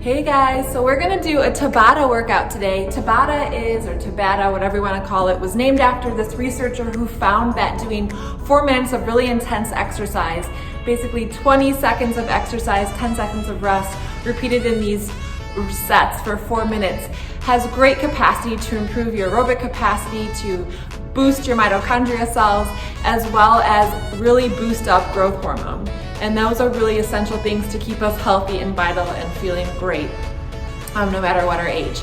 Hey guys, so we're gonna do a TABATA workout today. TABATA is, or TABATA, whatever you wanna call it, was named after this researcher who found that doing 4 minutes of really intense exercise, basically 20 seconds of exercise, 10 seconds of rest, repeated in these sets for 4 minutes, has great capacity to improve your aerobic capacity, to boost your mitochondria cells, as well as really boost up growth hormone. And those are really essential things to keep us healthy and vital and feeling great, no matter what our age.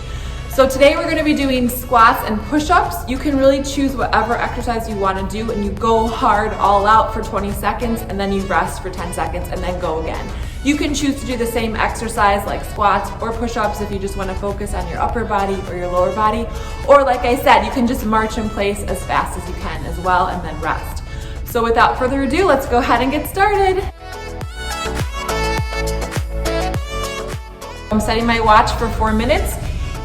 So today we're gonna be doing squats and push-ups. You can really choose whatever exercise you wanna do, and you go hard all out for 20 seconds, and then you rest for 10 seconds, and then go again. You can choose to do the same exercise like squats or push-ups if you just wanna focus on your upper body or your lower body. Or like I said, you can just march in place as fast as you can as well, and then rest. So without further ado, let's go ahead and get started. I'm setting my watch for 4 minutes,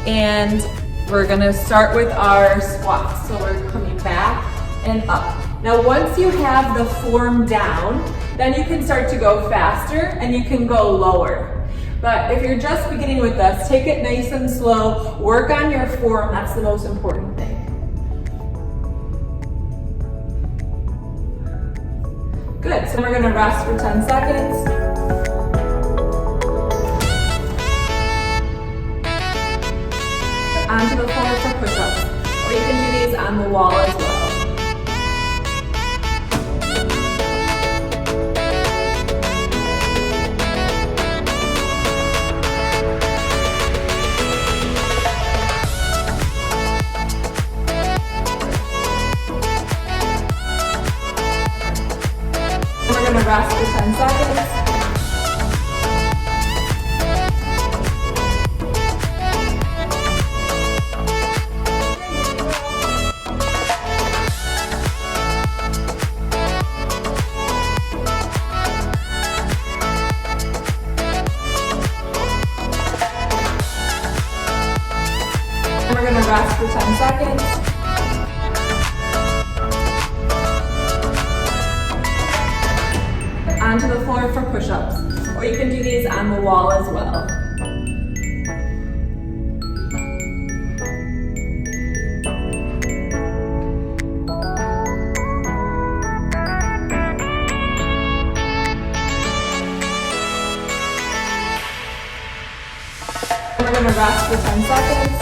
and we're gonna start with our squats. So we're coming back and up. Now once you have the form down, then you can start to go faster and you can go lower. But if you're just beginning with this, take it nice and slow, work on your form, that's the most important thing. Good, so we're gonna rest for 10 seconds. Onto the floor for push-ups, or you can do these on the wall as well. We're going to rest for 10 seconds. We're going to rest for 10 seconds. Onto the floor for push-ups, or you can do these on the wall as well. We're going to rest for 10 seconds.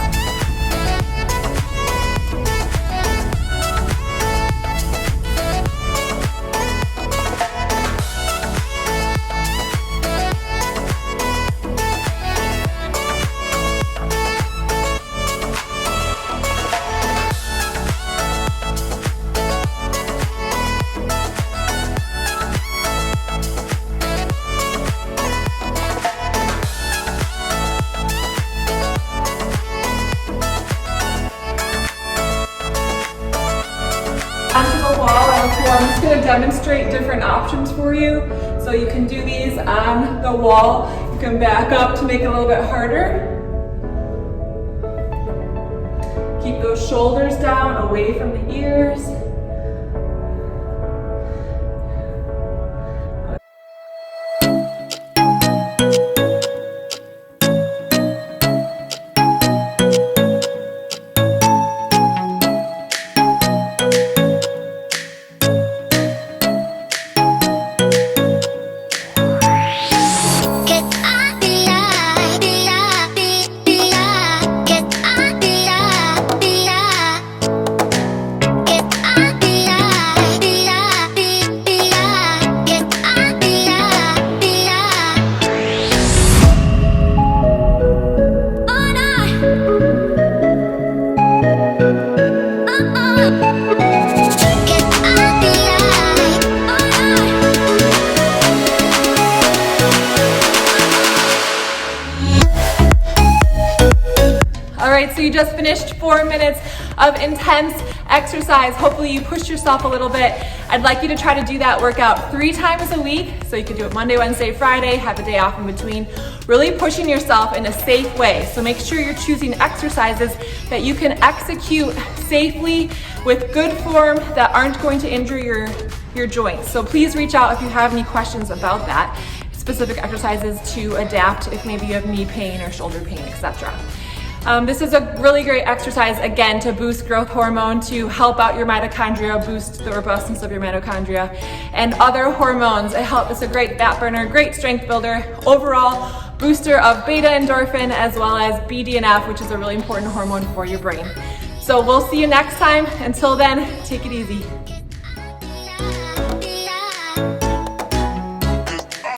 I'm just going to demonstrate different options for you. So you can do these on the wall. You can back up to make it a little bit harder. Keep those shoulders down, away from the ears. Alright, so you just finished 4 minutes of intense exercise. Hopefully you pushed yourself a little bit. I'd like you to try to do that workout 3 times a week. So you can do it Monday, Wednesday, Friday, have a day off in between. Really pushing yourself in a safe way. So make sure you're choosing exercises that you can execute safely with good form that aren't going to injure your joints. So please reach out if you have any questions about that. specific exercises to adapt if maybe you have knee pain or shoulder pain, etc. This is a really great exercise, again, to boost growth hormone, to help out your mitochondria, boost the robustness of your mitochondria, and other hormones. It's a great fat burner, great strength builder, overall booster of beta endorphin, as well as BDNF, which is a really important hormone for your brain. So we'll see you next time. Until then, take it easy.